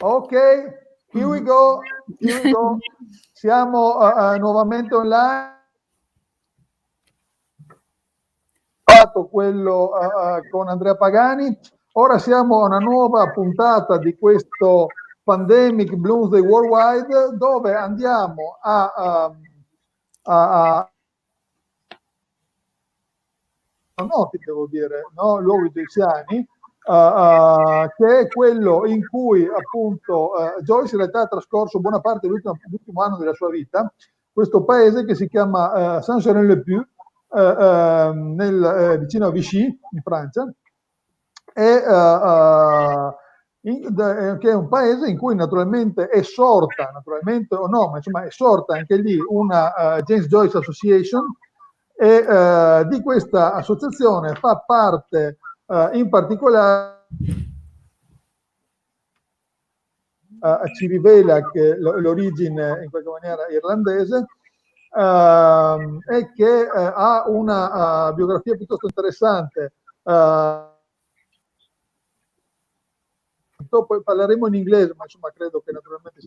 Ok, here we go. Siamo nuovamente online. Quello con Andrea Pagani. Ora siamo a una nuova puntata di questo Pandemic Bloomsday Worldwide, dove andiamo a noti, devo dire, no? Luoghi joyciani, che è quello in cui appunto Joyce in realtà ha trascorso buona parte dell'ultimo anno della sua vita, questo paese che si chiama Saint Tempion-le-Machin, vicino a Vichy, in Francia, che è un paese in cui naturalmente è sorta, naturalmente o no, ma insomma è sorta anche lì una James Joyce Association, e di questa associazione fa parte in particolare, ci rivela che l'origine in qualche maniera irlandese, e che ha una biografia piuttosto interessante. Poi parleremo in inglese, ma insomma credo che naturalmente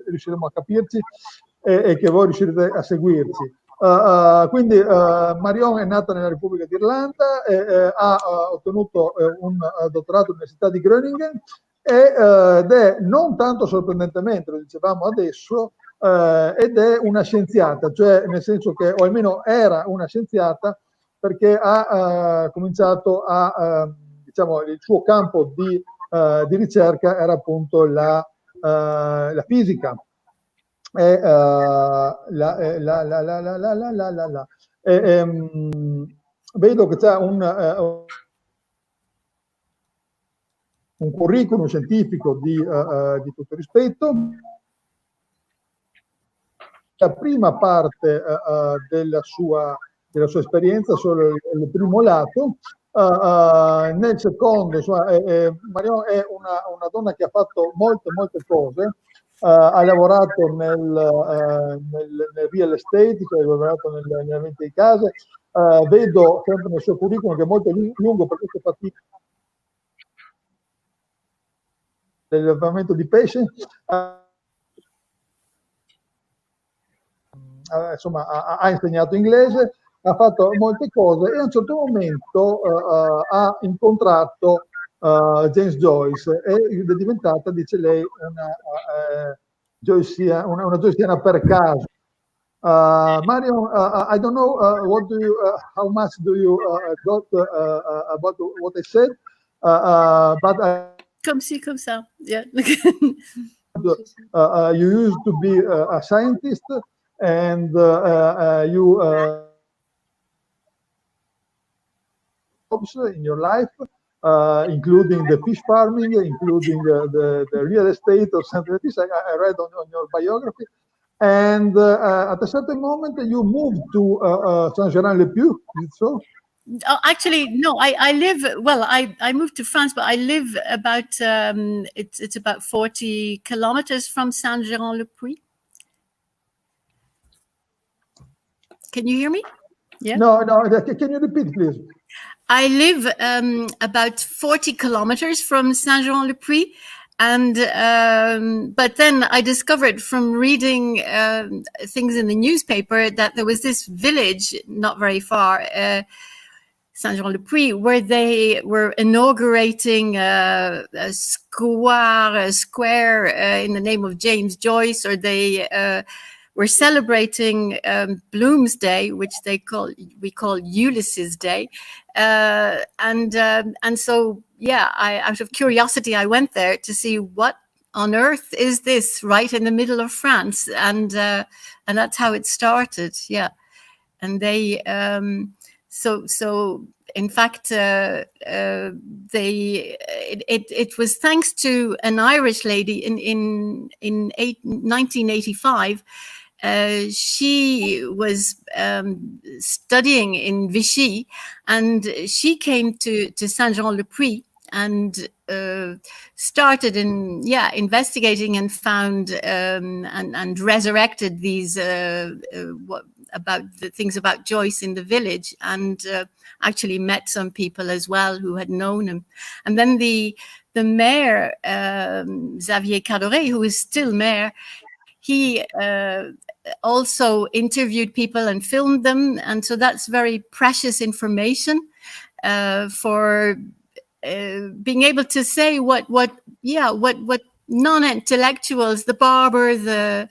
riusciremo a capirci e che voi riuscirete a seguirci. Quindi Marion è nata nella Repubblica d'Irlanda e ha ottenuto un dottorato all'Università di Groningen ed è, non tanto sorprendentemente, lo dicevamo adesso, ed è una scienziata, cioè nel senso che, o almeno era una scienziata, perché ha cominciato diciamo, il suo campo di ricerca era appunto la fisica. Vedo che c'è un curriculum scientifico di tutto rispetto. La prima parte della sua esperienza, solo il primo lato. Nel secondo, Marion è una donna che ha fatto molte cose. Ha lavorato nel real estate, cioè ha lavorato nella vendita di case. Vedo sempre nel suo curriculum, che è molto lungo perché si fatica dell'allevamento di pesce. Insomma, ha insegnato inglese, ha fatto molte cose e a un certo momento ha incontrato James Joyce ed è diventata, dice lei, una joyciana per caso. Marion, I don't know how much do you got about what I said, but Comme ci, comme ça. Yeah. You used to be a scientist, and you jobs in your life, including the fish farming, including the real estate of Saint Tempion. I read on your biography, and at a certain moment you moved to Saint Gérand-le-Puy. Is it so? Oh, actually, no. I live. Well, I moved to France, but I live about. It's about 40 kilometers from Saint Gérand-le-Puy. Can you hear me? Yeah. No. Can you repeat, please? I live about 40 kilometers from Saint Gérand-le-Puy, and but then I discovered from reading things in the newspaper that there was this village not very far. Saint Jean-le-Puy, where they were inaugurating a square in the name of James Joyce, or they were celebrating Bloomsday, which we call Ulysses Day, and so out of curiosity I went there to see what on earth is this right in the middle of France, and that's how it started. Yeah, and they. So in fact, it was thanks to an Irish lady in 1985. She was studying in Vichy, and she came to Saint Jean-le-Puy and started investigating and found and resurrected these about the things about Joyce in the village, and actually met some people as well who had known him. And then the the mayor, Xavier Cadoret, who is still mayor, he also interviewed people and filmed them. And so that's very precious information for being able to say what non-intellectuals, the barber, the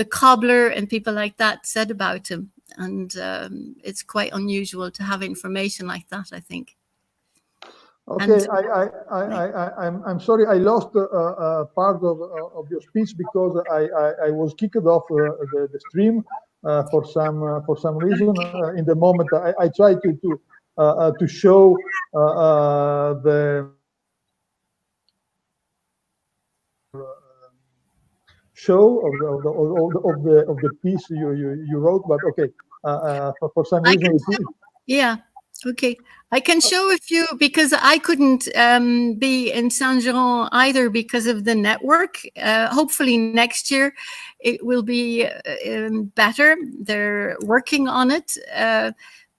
cobbler, and people like that said about him. And it's quite unusual to have information like that, I think. Okay, I'm sorry, I lost part of your speech because I was kicked off the stream for some reason. In the moment, I tried to show the show of the piece you wrote, but okay, for some reason. Yeah. Okay, I can show a few because I couldn't be in Saint Gérand either because of the network. Hopefully next year it will be better. They're working on it.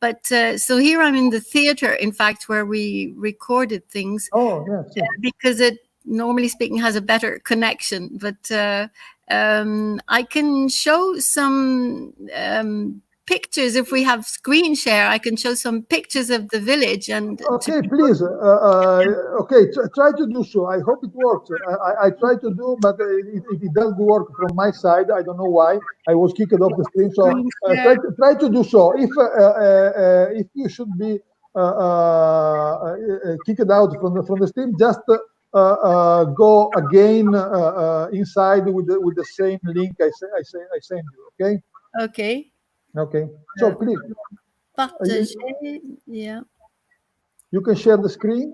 But so here I'm in the theater, in fact, where we recorded things. Oh, yes. Because it, normally speaking, has a better connection. But I can show some pictures. If we have screen share, I can show some pictures of the village. And okay, please. Okay, try to do so. I hope it works. I try to do, but if it doesn't work from my side, I don't know why. I was kicked off the screen, so try to do so. If you should be kicked out from the stream, just go again inside with the same link I send you. Okay. Okay. Okay, so please. Yeah. You can share the screen?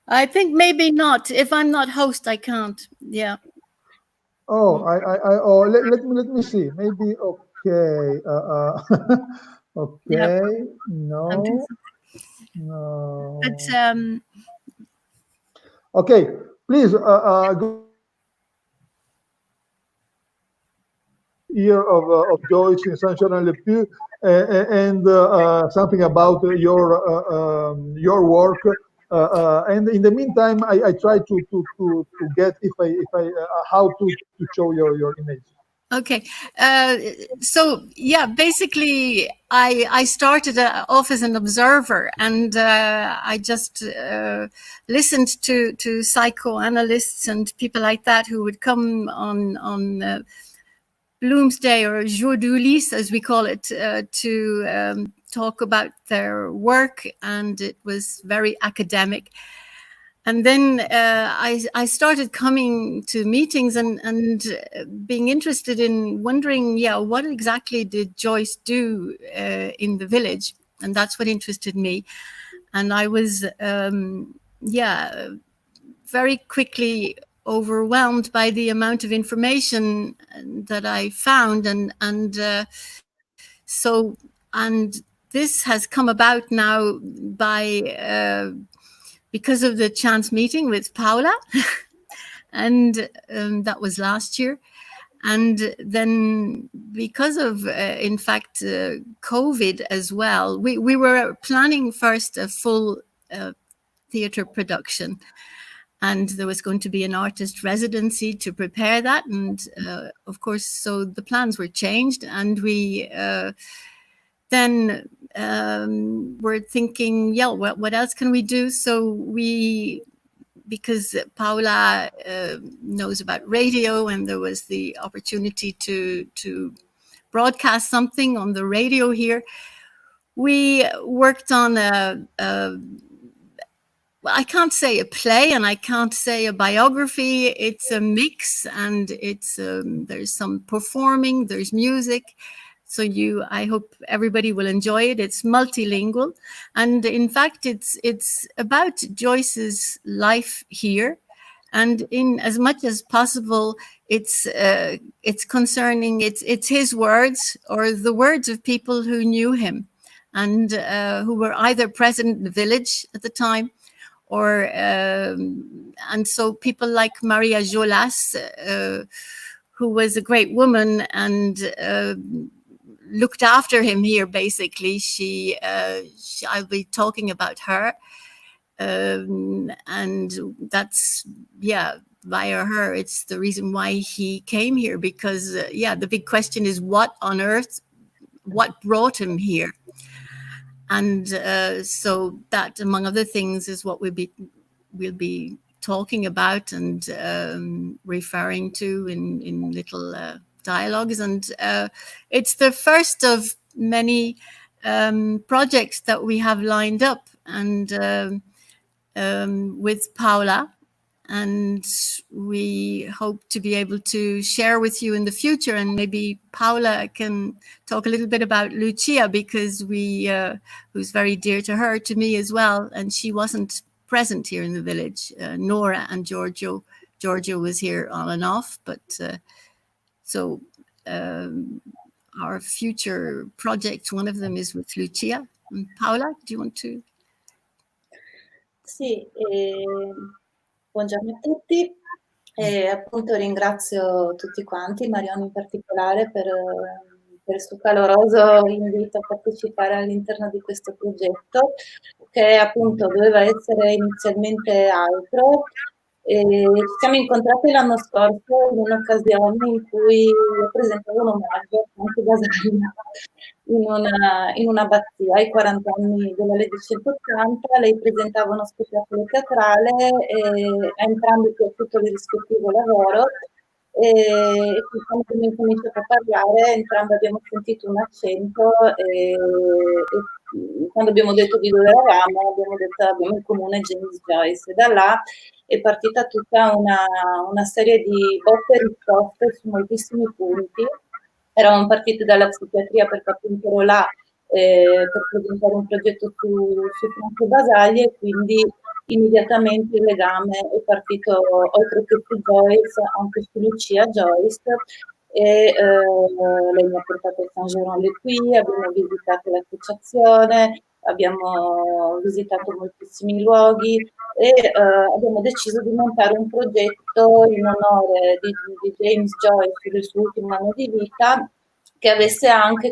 I think maybe not. If I'm not host, I can't. Yeah. Oh, let me see. Maybe okay. Okay. Yeah. No. But okay, please go here of Joyce in Saint Gérand-le-Puy and something about your work. And in the meantime, I try to get how to show your image. Okay, so yeah, basically, I started off as an observer, and I just listened to psychoanalysts and people like that who would come on Bloomsday or Jour d'Ulysse, as we call it, to talk about their work, and it was very academic. And then I started coming to meetings and being interested in wondering, what exactly did Joyce do in the village? And that's what interested me. And I was, very quickly overwhelmed by the amount of information that I found. And this has come about now by... because of the chance meeting with Paola, and that was last year. And then because of, in fact, COVID as well, we were planning first a full theatre production. And there was going to be an artist residency to prepare that. And of course, so the plans were changed, and we then we're thinking, what else can we do? So because Paola knows about radio, and there was the opportunity to broadcast something on the radio here, we worked on I can't say a play and I can't say a biography. It's a mix, and it's there's some performing, there's music. So I hope everybody will enjoy it. It's multilingual, and in fact, it's about Joyce's life here, and in as much as possible, it's concerning. It's his words or the words of people who knew him, and who were either present in the village at the time, or and so people like Maria Jolas, who was a great woman and looked after him here. Basically, I'll be talking about her, and that's, yeah, via her, it's the reason why he came here, because yeah, the big question is what on earth, what brought him here? And so that, among other things, is what we'll be talking about and referring to in little dialogues. And it's the first of many projects that we have lined up, and with Paola, and we hope to be able to share with you in the future. And maybe Paola can talk a little bit about Lucia, because who's very dear to her, to me as well, and she wasn't present here in the village. Nora and Giorgio was here on and off, but so our future projects, one of them is with Lucia. And Paola, do you want to? Sì, buongiorno a tutti. Appunto ringrazio tutti quanti, Marion in particolare, per il suo caloroso invito a partecipare all'interno di questo progetto, che appunto doveva essere inizialmente altro. Ci siamo incontrati l'anno scorso in un'occasione in cui presentavo un omaggio a Franco in un'abbazia ai 40 anni della legge 180. Lei presentava uno spettacolo teatrale e a entrambi è piaciuto il rispettivo lavoro, e quando abbiamo incominciato a parlare entrambi abbiamo sentito un accento e quando abbiamo detto di dove eravamo abbiamo detto abbiamo in comune James Joyce, e da là è partita tutta una serie di botte e risposte su moltissimi punti. Eravamo partiti dalla psichiatria perché appunto ero là per presentare un progetto su Franco Basaglia, e quindi immediatamente il legame è partito oltre che su Joyce anche su Lucia Joyce, e lei mi ha portato a Saint Gérand-le-Puy, abbiamo visitato l'associazione, abbiamo visitato moltissimi luoghi e abbiamo deciso di montare un progetto in onore di James Joyce del suo ultimo anno di vita, che mettesse anche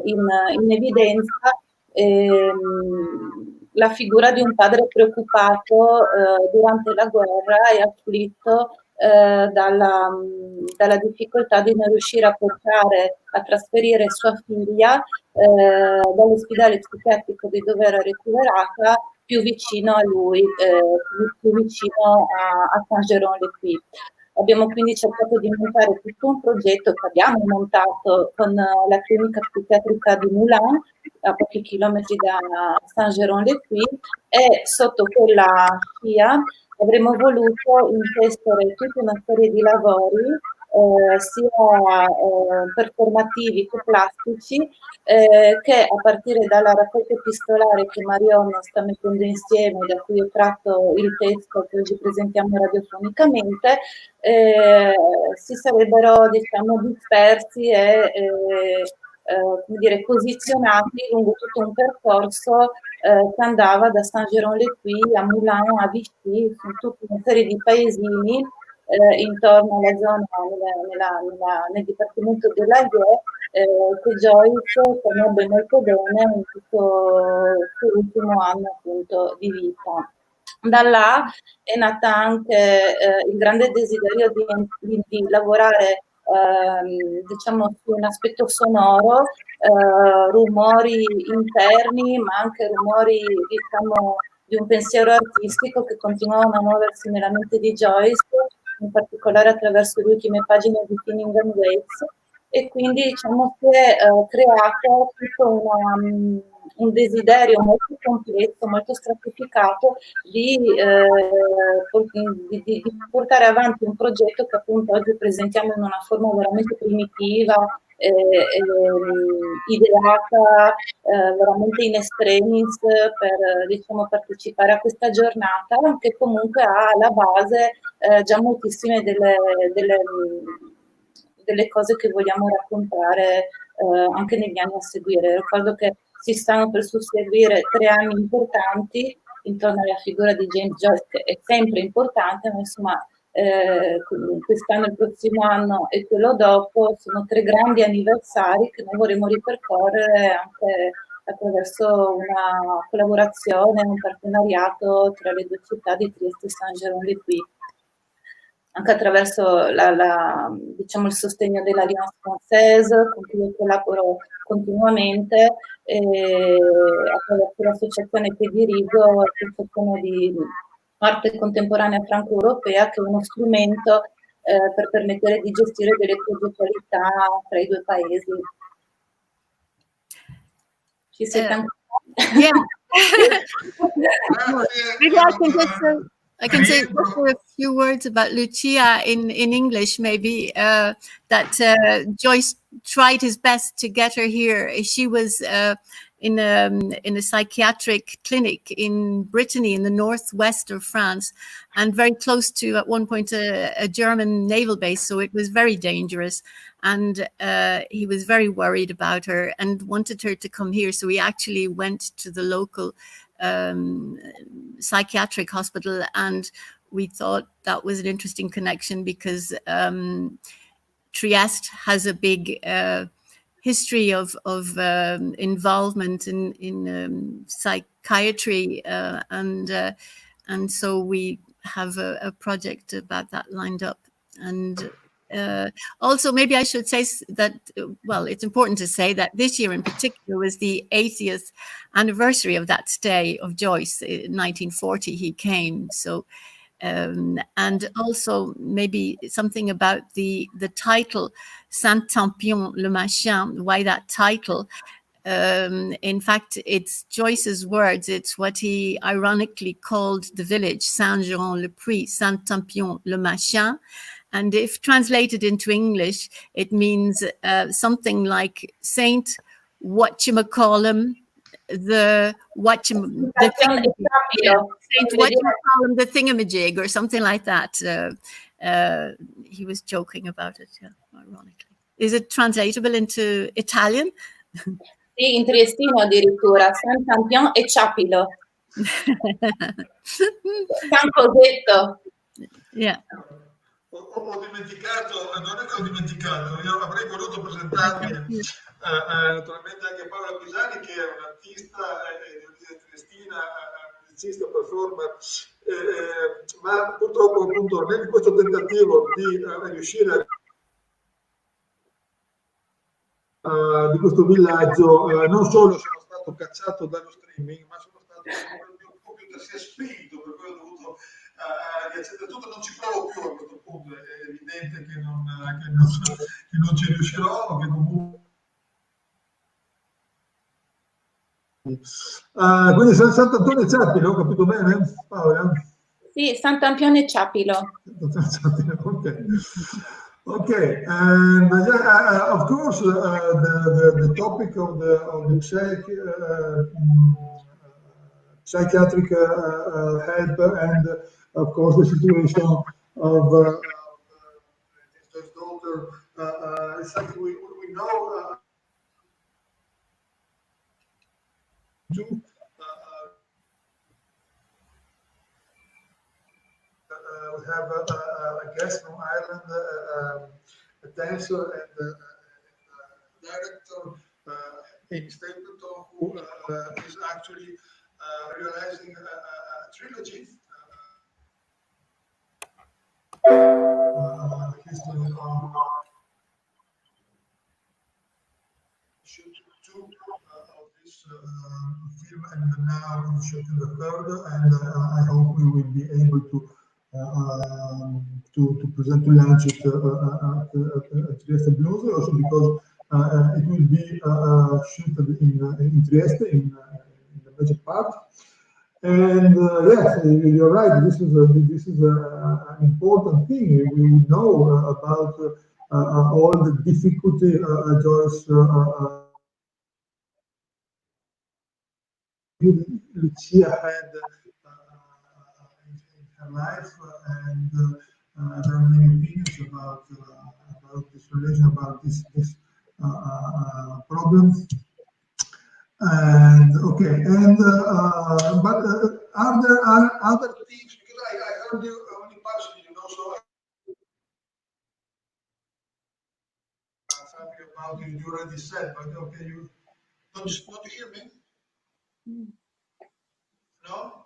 in evidenza la figura di un padre preoccupato durante la guerra e afflitto dalla difficoltà di non riuscire a trasferire sua figlia dall'ospedale psichiatrico di dove era ricoverata più vicino a lui, più vicino a Saint Gérand-le-Puy. Abbiamo quindi cercato di montare tutto un progetto che abbiamo montato con la clinica psichiatrica di Moulins, a pochi chilometri da Saint Gérand-le-Puy, e sotto quella scia avremmo voluto intestere tutta una serie di lavori, sia performativi che plastici, che a partire dalla raccolta epistolare che Marion sta mettendo insieme, da cui ho tratto il testo che oggi presentiamo radiofonicamente, si sarebbero, diciamo, dispersi e come dire, posizionati lungo tutto un percorso che andava da Saint Gérand-le-Puy a Moulins, a Vichy, su tutta una serie di paesini intorno alla zona nel Dipartimento dell'Allier, che Joyce conobbe molto bene in tutto il suo ultimo anno appunto di vita. Da là è nata anche il grande desiderio di lavorare diciamo su un aspetto sonoro, rumori interni ma anche rumori, diciamo, di un pensiero artistico che continuavano a muoversi nella mente di Joyce, in particolare attraverso le ultime pagine di Thinning and Waves, e quindi diciamo si è creato tutto un desiderio molto complesso, molto stratificato di portare avanti un progetto che appunto oggi presentiamo in una forma veramente primitiva, ideata veramente in extremis per, diciamo, partecipare a questa giornata, che comunque ha alla base già moltissime delle cose che vogliamo raccontare anche negli anni a seguire. Ricordo che si stanno per susseguire 3 anni importanti intorno alla figura di James Joyce, che è sempre importante, ma insomma quest'anno, il prossimo anno e quello dopo sono 3 grandi anniversari che noi vorremmo ripercorrere anche attraverso una collaborazione, un partenariato tra le due città di Trieste e Saint Gérand-les-Puy, anche attraverso diciamo, il sostegno dell'Alliance francese, con cui io collaboro continuamente, e attraverso l'associazione che dirigo, l'associazione di arte contemporanea franco-europea, che è uno strumento per permettere di gestire delle progettualità tra i due paesi. Ci siete ancora? Yeah. Maybe I can say a few words about Lucia in English, maybe, that Joyce tried his best to get her here. She was in a psychiatric clinic in Brittany, in the northwest of France, and very close to, at one point, a German naval base, so it was very dangerous. And he was very worried about her and wanted her to come here. So he actually went to the local psychiatric hospital, and we thought that was an interesting connection because Trieste has a big history of involvement in psychiatry, and so we have a project about that lined up. And also, maybe I should say that, well, it's important to say that this year in particular was the 80th anniversary of that stay of Joyce. In 1940 he came. So, and also maybe something about the title, Saint Tempion-le-Machin, why that title? In fact, it's Joyce's words. It's what he ironically called the village, Saint Gérand-le-Puy, Saint Tempion-le-Machin. And if translated into English, it means something like Saint whatchamacallum, the thingamajig, or something like that. He was joking about it, yeah, ironically. Is it translatable into Italian? Sì, in triestino addirittura, Saint Tempion e Ciapilo. Camposetto. Yeah. Ho dimenticato, non è che ho dimenticato, io avrei voluto presentarvi naturalmente anche Paola Pisani, che è un'artista di origine triestina, musicista, performer, ma purtroppo appunto in questo tentativo di riuscire di questo villaggio, non solo sono stato cacciato dallo streaming, ma sono stato, il mio computer si è spento, per cui ho dovuto riaccendere tutto, non ci provo più a questo punto, è evidente che non ci riuscirò, che comunque... quindi Sant'Antonio e Ciapilo, ho capito bene, Paola? Sì, Saint Tempion e Ciapilo. Okay. Okay, and of course, the topic of the psychiatric help, and of course the situation of his daughter is something we know. We have a guest from Ireland, a dancer and director in Stapleton, who is actually realizing a trilogy. History of two of this film, and now we're shooting the third, and I hope we will be able to present, to launch it at Trieste Bloomsday, also because it will be shooted in Trieste, in the major part. And yes, you're right. This is an important thing. We know about all the difficulty Joyce Lucia had in her life, and there are many opinions about this relation, about this problem. And okay, and but are there other things? Because I heard you only partially, so something about you already said. But okay, don't you hear me? No?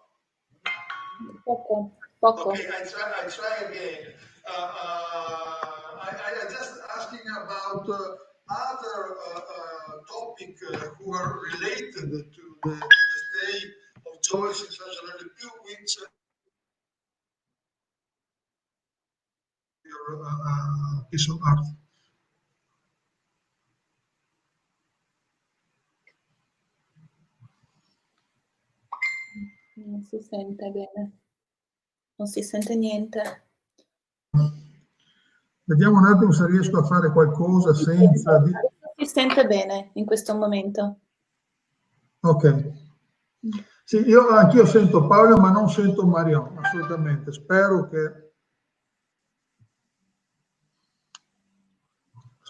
Poco. Okay, I try again. I just asking about other topic who are related to the stay of Joyce in Saint Gérand-le-Puy, which your piece of art. Non si sente bene. Non si sente niente. Vediamo un attimo se riesco a fare qualcosa senza... Si sente bene in questo momento. Ok. Sì, anch'io sento Paola, ma non sento Marion, assolutamente. Spero che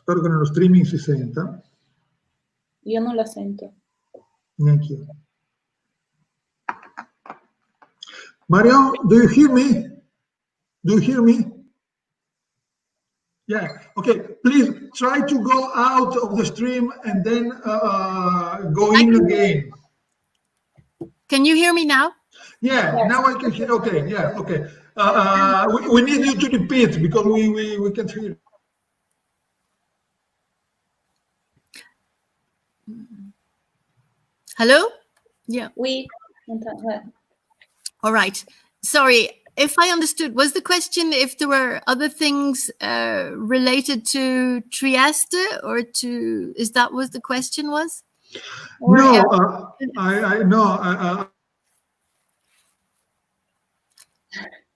nello streaming si senta. Io non la sento. Neanch'io. Marion, do you hear me? Do you hear me? Yeah. Okay. Please try to go out of the stream and then go in again. Can you hear me now? Yeah. Yes. Now I can hear. Okay. Yeah. Okay. We need you to repeat because we can't hear. Hello? Yeah. Oui. All right. Sorry. If I understood, was the question if there were other things related to Trieste, or to, is that what the question was? Or No, I know.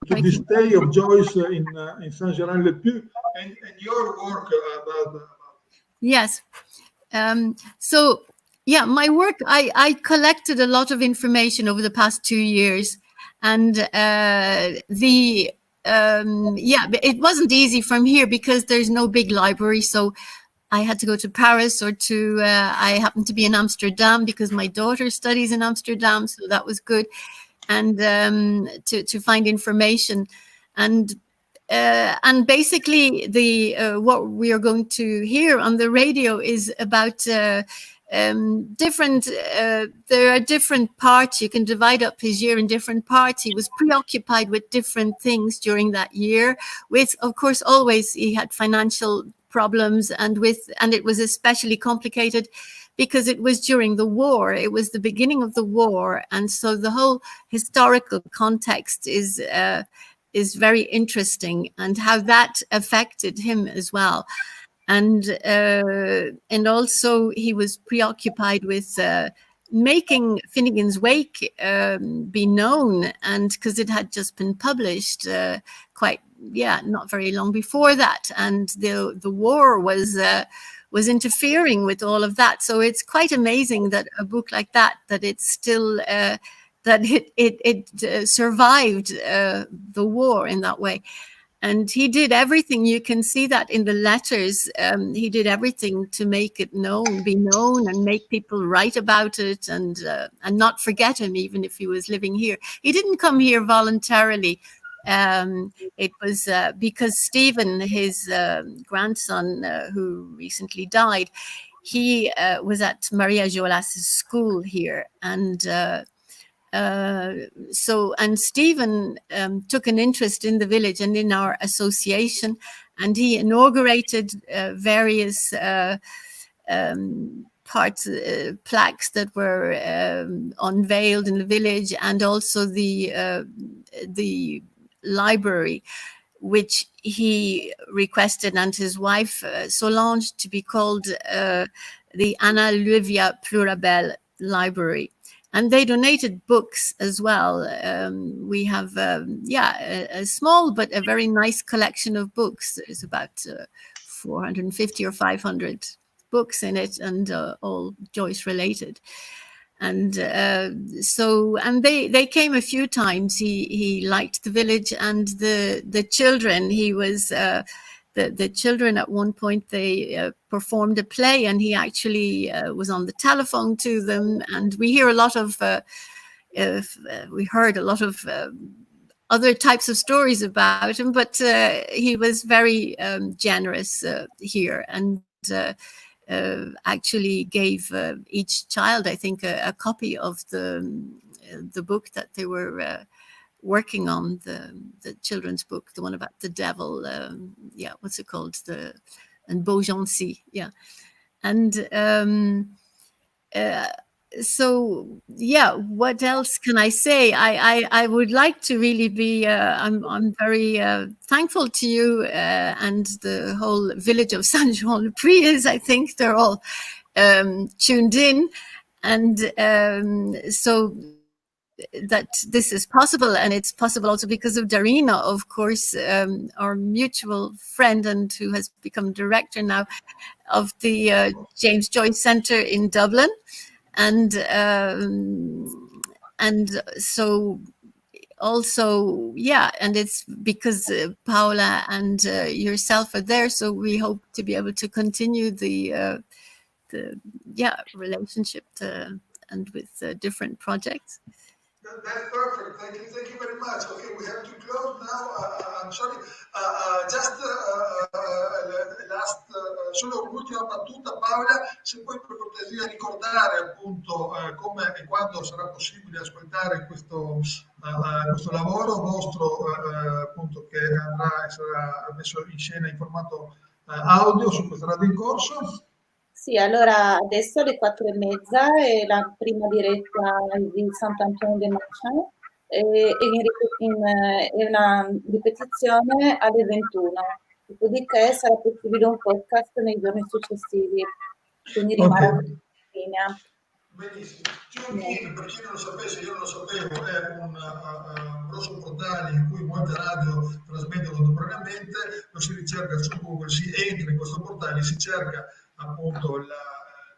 The stay of Joyce in Saint Gérand-le-Puy and your work about. Yes. So, yeah, my work, I collected a lot of information over the past 2 years. And it wasn't easy from here because there's no big library. So I had to go to Paris, or I happened to be in Amsterdam because my daughter studies in Amsterdam. So that was good. And to find information. And basically what we are going to hear on the radio is about there are different parts. You can divide up his year in different parts. He was preoccupied with different things during that year, with, of course, always he had financial problems, and it was especially complicated because it was during the war. It was the beginning of the war, and so the whole historical context is very interesting, and how that affected him as well. And also he was preoccupied with making Finnegan's Wake be known, and because it had just been published not very long before that, and the war was interfering with all of that. So it's quite amazing that a book like that it's still that it survived the war in that way. And he did everything. You can see that in the letters. He did everything to make it be known, and make people write about it, and not forget him, even if he was living here. He didn't come here voluntarily. It was because Stephen, his grandson, who recently died, he was at Maria Jolas's school here, and Stephen took an interest in the village and in our association, and he inaugurated various plaques that were unveiled in the village, and also the library, which he requested, and his wife Solange, to be called the Anna Luvia Plurabelle Library. And they donated books as well. We have, a small but a very nice collection of books. There's about 450 or 500 books in it, and all Joyce related. And they came a few times. He liked the village and the children. He was the children at one point, they performed a play, and he actually was on the telephone to them. And we hear a lot of we heard a lot of other types of stories about him, but he was very generous here, and actually gave each child, I think, a copy of the book that they were working on, the children's book, the one about the devil. What's it called? And Beaugency, and so what else can I say? I would like to really be I'm very thankful to you and the whole village of Saint Gérand-le-Puy. I think they're all tuned in, and so that this is possible, and it's possible also because of Darina, of course, our mutual friend, and who has become director now of the James Joyce Centre in Dublin. And so also, and it's because Paola and yourself are there, so we hope to be able to continue the relationship and with different projects. That's perfect. Thank you very much. Okay, we have to close now. I'm sorry. Just solo un'ultima battuta, Paola, se puoi per cortesia ricordare appunto come e quando sarà possibile ascoltare questo lavoro vostro, appunto, che sarà messo in scena in formato audio su questa radio in corso. Sì, allora adesso alle 4:30 è la prima diretta di Saint Tempion-le-Machin, è una ripetizione alle 21, dopodiché sarà possibile un podcast nei giorni successivi, quindi rimarrà in linea. Benissimo. TuneIn, per chi non lo sapesse, io non lo sapevo, è un grosso portale in cui molte radio trasmettono contemporaneamente, lo si ricerca su Google, si entra in questo portale, si cerca appunto lo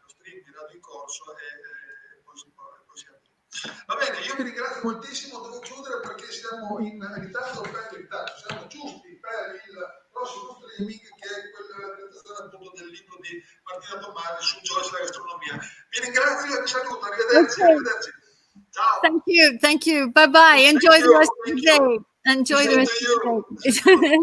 stream di Radio in corso e poi si arriva. Va bene, io vi ringrazio moltissimo, devo chiudere perché siamo in ritardo, siamo giusti per il prossimo streaming, che è quella presentazione appunto del libro di Martina Tomasi su Joyce la gastronomia. Vi ringrazio e vi saluto, arrivederci. Ciao. Thank you. Bye bye. Enjoy the rest of the day. Enjoy the rest of the day.